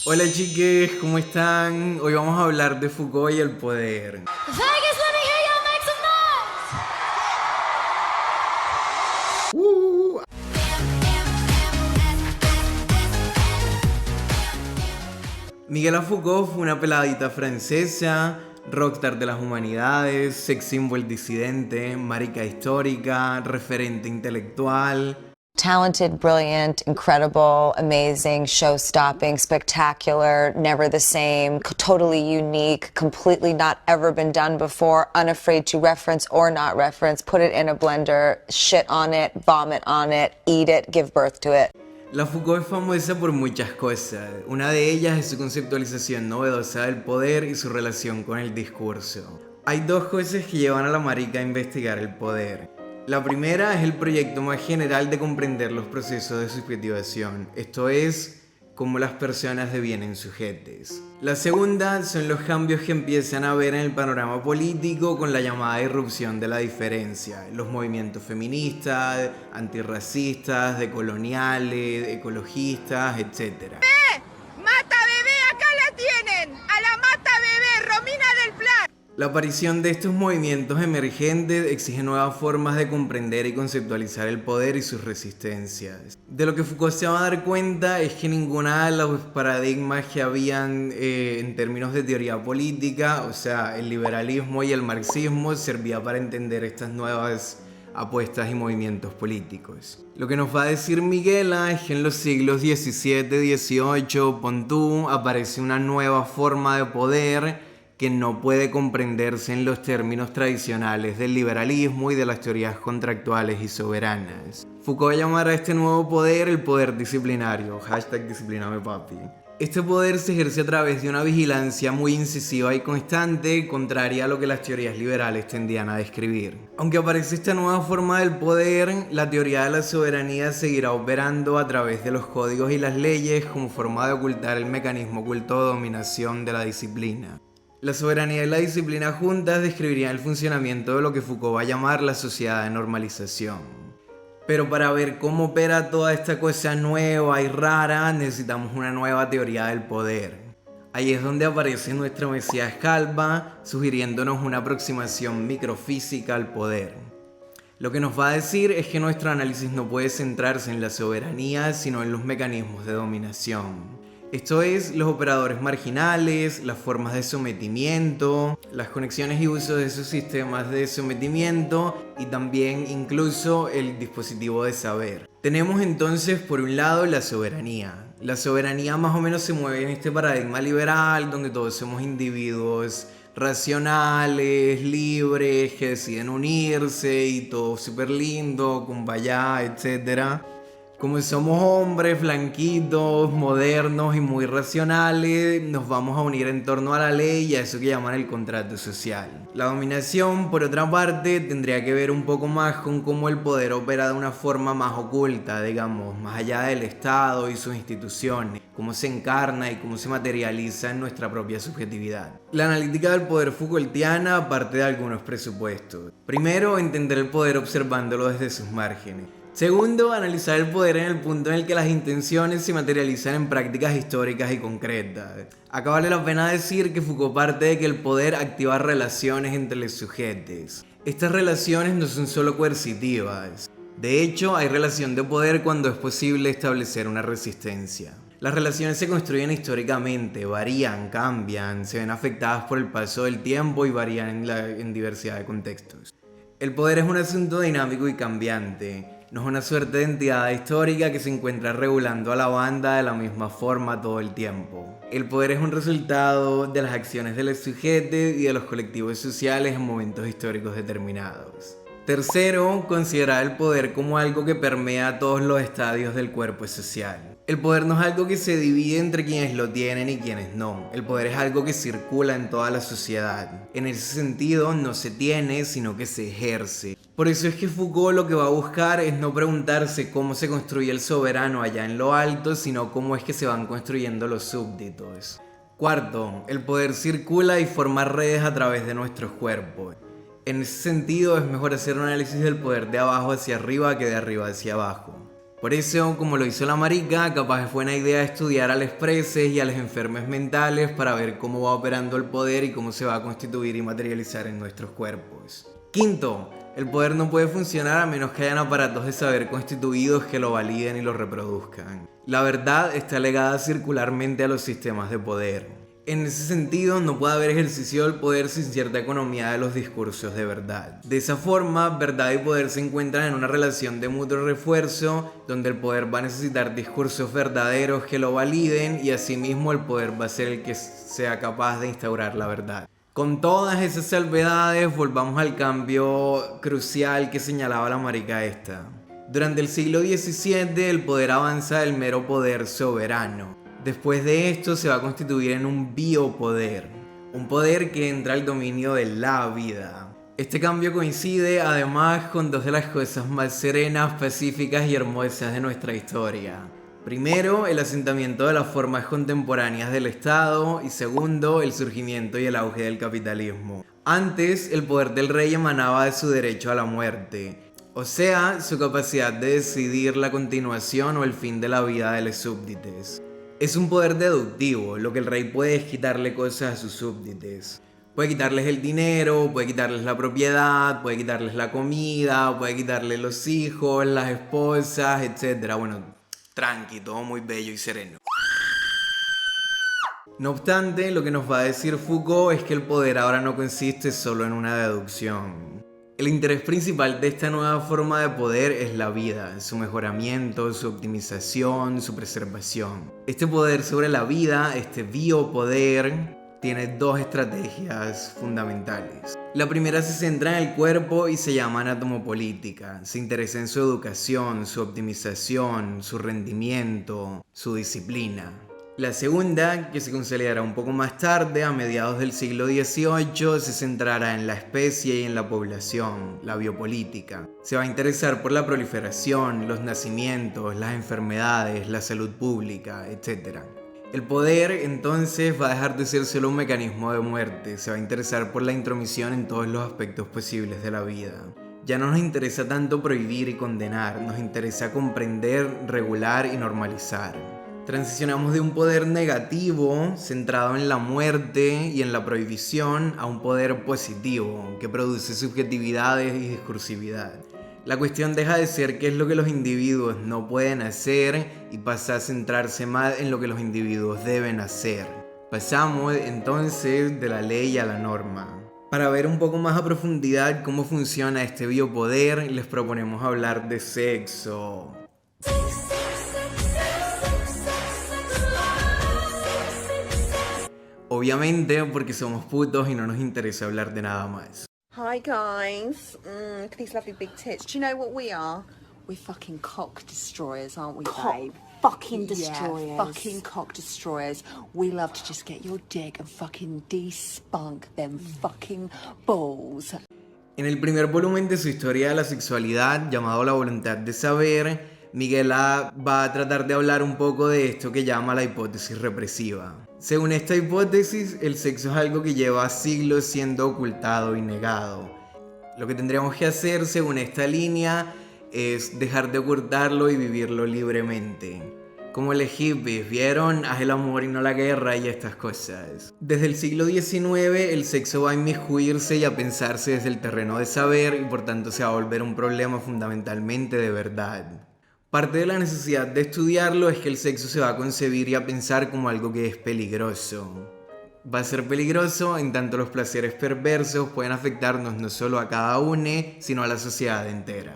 Hola chiques, ¿cómo están? Hoy vamos a hablar de Foucault y el poder. Vegas, let me hear y'all make some Uh, Miguel Foucault fue una peladita francesa, rockstar de las humanidades, sex symbol disidente, marica histórica, referente intelectual. Talented, brilliant, incredible, amazing, show-stopping, spectacular, never the same, totally unique, completely not ever been done before, unafraid to reference or not reference, put it in a blender, shit on it, vomit on it, eat it, give birth to it. La Foucault es famosa por muchas cosas. Una de ellas es su conceptualización novedosa del poder y su relación con el discurso. Hay dos cosas que llevan a la marica a investigar el poder. La primera es el proyecto más general de comprender los procesos de subjetivación, esto es, cómo las personas devienen sujetes. La segunda son los cambios que empiezan a haber en el panorama político con la llamada irrupción de la diferencia, los movimientos feministas, antirracistas, decoloniales, ecologistas, etc. ¡Mata bebé! ¡Acá la tienen! ¡A la mata bebé! ¡Romina del Plan! La aparición de estos movimientos emergentes exige nuevas formas de comprender y conceptualizar el poder y sus resistencias. De lo que Foucault se va a dar cuenta es que ninguna de los paradigmas que habían en términos de teoría política, o sea, el liberalismo y el marxismo, servía para entender estas nuevas apuestas y movimientos políticos. Lo que nos va a decir Miguela es que en los siglos XVII, XVIII, Pontú, aparece una nueva forma de poder que no puede comprenderse en los términos tradicionales del liberalismo y de las teorías contractuales y soberanas. Foucault llamará a este nuevo poder el poder disciplinario, #discipliname papi. Este poder se ejerce a través de una vigilancia muy incisiva y constante, contraria a lo que las teorías liberales tendían a describir. Aunque aparece esta nueva forma del poder, la teoría de la soberanía seguirá operando a través de los códigos y las leyes como forma de ocultar el mecanismo oculto de dominación de la disciplina. La soberanía y la disciplina juntas describirían el funcionamiento de lo que Foucault va a llamar la sociedad de normalización. Pero para ver cómo opera toda esta cosa nueva y rara, necesitamos una nueva teoría del poder. Ahí es donde aparece nuestra Mesías Calva, sugiriéndonos una aproximación microfísica al poder. Lo que nos va a decir es que nuestro análisis no puede centrarse en la soberanía, sino en los mecanismos de dominación. Esto es, los operadores marginales, las formas de sometimiento, las conexiones y usos de esos sistemas de sometimiento y también incluso el dispositivo de saber. Tenemos entonces por un lado la soberanía. La soberanía más o menos se mueve en este paradigma liberal donde todos somos individuos racionales, libres, que deciden unirse y todo súper lindo, kumbaya, etc. Como somos hombres blanquitos, modernos y muy racionales, nos vamos a unir en torno a la ley y a eso que llaman el contrato social. La dominación, por otra parte, tendría que ver un poco más con cómo el poder opera de una forma más oculta, digamos, más allá del Estado y sus instituciones, cómo se encarna y cómo se materializa en nuestra propia subjetividad. La analítica del poder Foucaultiana parte de algunos presupuestos. Primero, entender el poder observándolo desde sus márgenes. Segundo, analizar el poder en el punto en el que las intenciones se materializan en prácticas históricas y concretas. Acá vale la pena decir que Foucault parte de que el poder activa relaciones entre los sujetos. Estas relaciones no son solo coercitivas. De hecho, hay relación de poder cuando es posible establecer una resistencia. Las relaciones se construyen históricamente, varían, cambian, se ven afectadas por el paso del tiempo y varían en diversidad de contextos. El poder es un asunto dinámico y cambiante. No es una suerte de entidad histórica que se encuentra regulando a la banda de la misma forma todo el tiempo. El poder es un resultado de las acciones de los sujetos y de los colectivos sociales en momentos históricos determinados. Tercero, considerar el poder como algo que permea todos los estadios del cuerpo social. El poder no es algo que se divide entre quienes lo tienen y quienes no. El poder es algo que circula en toda la sociedad. En ese sentido, no se tiene, sino que se ejerce. Por eso es que Foucault lo que va a buscar es no preguntarse cómo se construye el soberano allá en lo alto, sino cómo es que se van construyendo los súbditos. Cuarto, el poder circula y forma redes a través de nuestros cuerpos. En ese sentido, es mejor hacer un análisis del poder de abajo hacia arriba que de arriba hacia abajo. Por eso, como lo hizo la marica, capaz es buena idea estudiar a los presos y a los enfermos mentales para ver cómo va operando el poder y cómo se va a constituir y materializar en nuestros cuerpos. Quinto, el poder no puede funcionar a menos que hayan aparatos de saber constituidos que lo validen y lo reproduzcan. La verdad está legada circularmente a los sistemas de poder. En ese sentido, no puede haber ejercicio del poder sin cierta economía de los discursos de verdad. De esa forma, verdad y poder se encuentran en una relación de mutuo refuerzo, donde el poder va a necesitar discursos verdaderos que lo validen y asimismo el poder va a ser el que sea capaz de instaurar la verdad. Con todas esas salvedades, volvamos al cambio crucial que señalaba la marica esta. Durante el siglo XVII, el poder avanza del mero poder soberano. Después de esto se va a constituir en un biopoder, un poder que entra al dominio de la vida. Este cambio coincide además con dos de las cosas más serenas, pacíficas y hermosas de nuestra historia. Primero, el asentamiento de las formas contemporáneas del Estado y segundo, el surgimiento y el auge del capitalismo. Antes, el poder del rey emanaba de su derecho a la muerte, o sea, su capacidad de decidir la continuación o el fin de la vida de los súbditos. Es un poder deductivo, lo que el rey puede es quitarle cosas a sus súbditos. Puede quitarles el dinero, puede quitarles la propiedad, puede quitarles la comida, puede quitarles los hijos, las esposas, etc. Bueno, tranqui, todo muy bello y sereno. No obstante, lo que nos va a decir Foucault es que el poder ahora no consiste solo en una deducción. El interés principal de esta nueva forma de poder es la vida, su mejoramiento, su optimización, su preservación. Este poder sobre la vida, este biopoder, tiene dos estrategias fundamentales. La primera se centra en el cuerpo y se llama anatomopolítica. Se interesa en su educación, su optimización, su rendimiento, su disciplina. La segunda, que se consolidará un poco más tarde, a mediados del siglo XVIII, se centrará en la especie y en la población, la biopolítica. Se va a interesar por la proliferación, los nacimientos, las enfermedades, la salud pública, etc. El poder, entonces, va a dejar de ser solo un mecanismo de muerte, se va a interesar por la intromisión en todos los aspectos posibles de la vida. Ya no nos interesa tanto prohibir y condenar, nos interesa comprender, regular y normalizar. Transicionamos de un poder negativo, centrado en la muerte y en la prohibición, a un poder positivo, que produce subjetividades y discursividad. La cuestión deja de ser qué es lo que los individuos no pueden hacer y pasa a centrarse más en lo que los individuos deben hacer. Pasamos entonces de la ley a la norma. Para ver un poco más a profundidad cómo funciona este biopoder, les proponemos hablar de sexo. Obviamente porque somos putos y no nos interesa hablar de nada más. Hi guys, look at these lovely big tits. Do you know what we are? We're fucking cock destroyers, aren't we, babe? Fucking destroyers. Yeah, fucking cock destroyers. We love to just get your dick and fucking despunk them fucking balls. En el primer volumen de su historia de la sexualidad, llamado La voluntad de saber, Miguel A. va a tratar de hablar un poco de esto que llama la hipótesis represiva. Según esta hipótesis, el sexo es algo que lleva siglos siendo ocultado y negado. Lo que tendríamos que hacer, según esta línea, es dejar de ocultarlo y vivirlo libremente. Como los hippies, ¿vieron? Haz el amor y no la guerra y estas cosas. Desde el siglo XIX, el sexo va a inmiscuirse y a pensarse desde el terreno de saber y por tanto se va a volver un problema fundamentalmente de verdad. Parte de la necesidad de estudiarlo es que el sexo se va a concebir y a pensar como algo que es peligroso. Va a ser peligroso en tanto los placeres perversos pueden afectarnos no solo a cada uno, sino a la sociedad entera.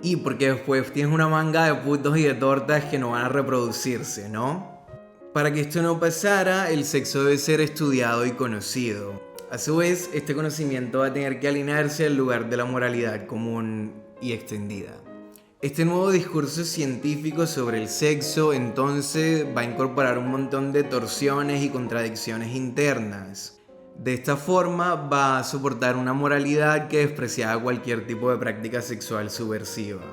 Y porque después tienes una manga de putos y de tortas que no van a reproducirse, ¿no? Para que esto no pasara, el sexo debe ser estudiado y conocido. A su vez, este conocimiento va a tener que alinearse al lugar de la moralidad común y extendida. Este nuevo discurso científico sobre el sexo entonces va a incorporar un montón de torsiones y contradicciones internas. De esta forma va a soportar una moralidad que despreciaba cualquier tipo de práctica sexual subversiva.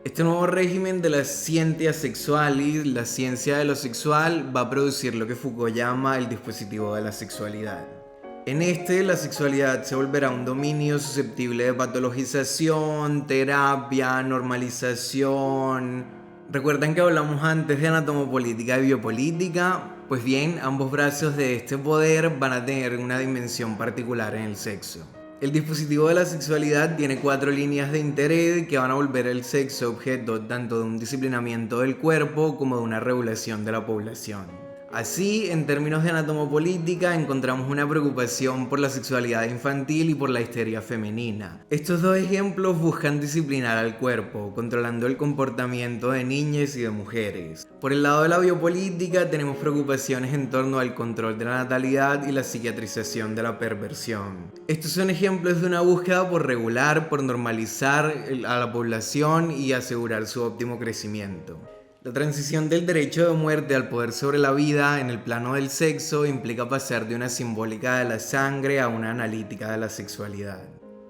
Este nuevo régimen de las scientia sexualis, la ciencia de lo sexual, va a producir lo que Foucault llama el dispositivo de la sexualidad. En este, la sexualidad se volverá un dominio susceptible de patologización, terapia, normalización, ¿Recuerdan que hablamos antes de anatomopolítica y biopolítica? Pues bien, ambos brazos de este poder van a tener una dimensión particular en el sexo. El dispositivo de la sexualidad tiene 4 líneas de interés que van a volver el sexo objeto tanto de un disciplinamiento del cuerpo como de una regulación de la población. Así, en términos de anatomopolítica, encontramos una preocupación por la sexualidad infantil y por la histeria femenina. Estos 2 ejemplos buscan disciplinar al cuerpo, controlando el comportamiento de niñas y de mujeres. Por el lado de la biopolítica, tenemos preocupaciones en torno al control de la natalidad y la psiquiatrización de la perversión. Estos son ejemplos de una búsqueda por regular, por normalizar a la población y asegurar su óptimo crecimiento. La transición del derecho de muerte al poder sobre la vida en el plano del sexo implica pasar de una simbólica de la sangre a una analítica de la sexualidad.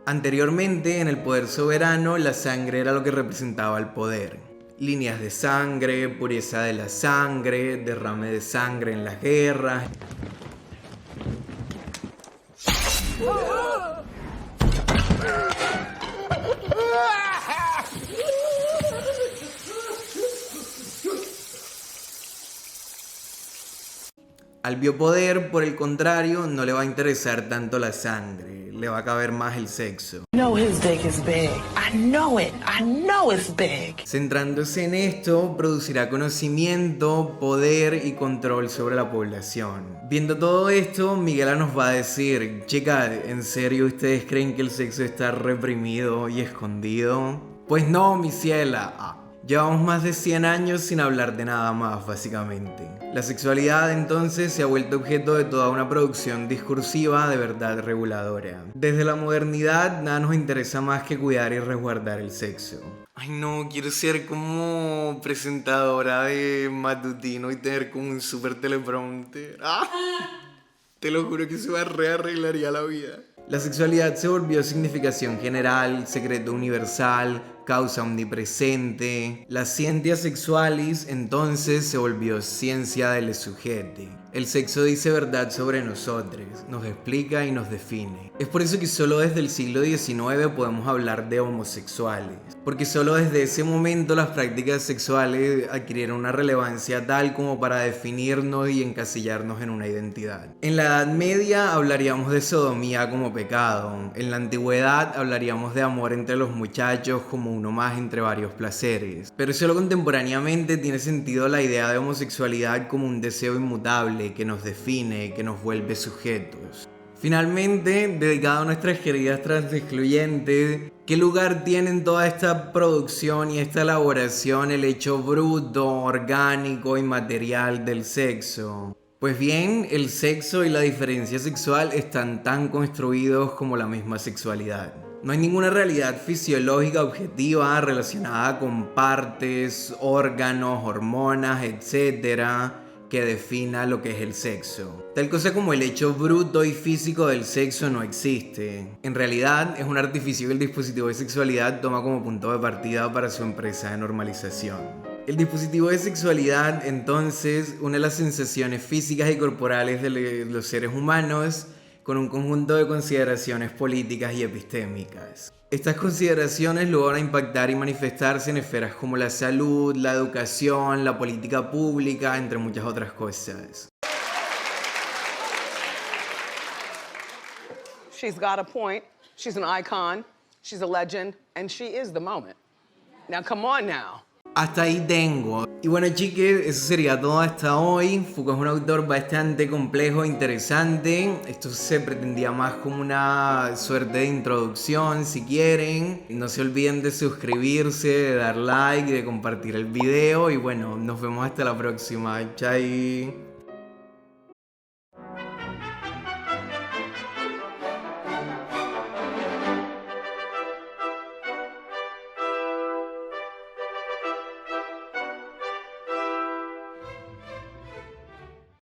Anteriormente, en el poder soberano, la sangre era lo que representaba el poder. Líneas de sangre, pureza de la sangre, derrame de sangre en las guerras. Al biopoder, por el contrario, no le va a interesar tanto la sangre, le va a caber más el sexo. know his dick is big. I know it. I know it's big. Centrándose en esto, producirá conocimiento, poder y control sobre la población. Viendo todo esto, Miguela nos va a decir: chicas, ¿en serio ustedes creen que el sexo está reprimido y escondido? Pues no, mi ciela. Llevamos más de 100 años sin hablar de nada más, básicamente. La sexualidad, entonces, se ha vuelto objeto de toda una producción discursiva de verdad reguladora. Desde la modernidad, nada nos interesa más que cuidar y resguardar el sexo. Ay no, quiero ser como presentadora de matutino y tener como un super teleprompter. Te lo juro que se me arreglaría la vida. La sexualidad se volvió significación general, secreto universal, causa omnipresente. La scientia sexualis entonces se volvió ciencia del sujete. El sexo dice verdad sobre nosotros, nos explica y nos define. Es por eso que solo desde el siglo XIX podemos hablar de homosexuales, porque solo desde ese momento las prácticas sexuales adquirieron una relevancia tal como para definirnos y encasillarnos en una identidad. En la Edad Media hablaríamos de sodomía como pecado. En la antigüedad hablaríamos de amor entre los muchachos como uno más entre varios placeres. Pero solo contemporáneamente tiene sentido la idea de homosexualidad como un deseo inmutable que nos define, que nos vuelve sujetos. Finalmente, dedicado a nuestras queridas transexcluyentes, ¿qué lugar tiene en toda esta producción y esta elaboración el hecho bruto, orgánico y material del sexo? Pues bien, el sexo y la diferencia sexual están tan construidos como la misma sexualidad. No hay ninguna realidad fisiológica objetiva relacionada con partes, órganos, hormonas, etc., que defina lo que es el sexo. Tal cosa como el hecho bruto y físico del sexo no existe. En realidad, es un artificio que el dispositivo de sexualidad toma como punto de partida para su empresa de normalización. El dispositivo de sexualidad, entonces, une las sensaciones físicas y corporales de los seres humanos con un conjunto de consideraciones políticas y epistémicas. Estas consideraciones luego van a impactar y manifestarse en esferas como la salud, la educación, la política pública, entre muchas otras cosas. She's got a point, she's an icon, she's a legend, and she is the moment. Now come on now. Hasta ahí tengo. Y bueno, chiques, eso sería todo hasta hoy. Foucault es un autor bastante complejo e interesante. Esto se pretendía más como una suerte de introducción, si quieren. No se olviden de suscribirse, de dar like, de compartir el video. Y bueno, nos vemos hasta la próxima. Chai.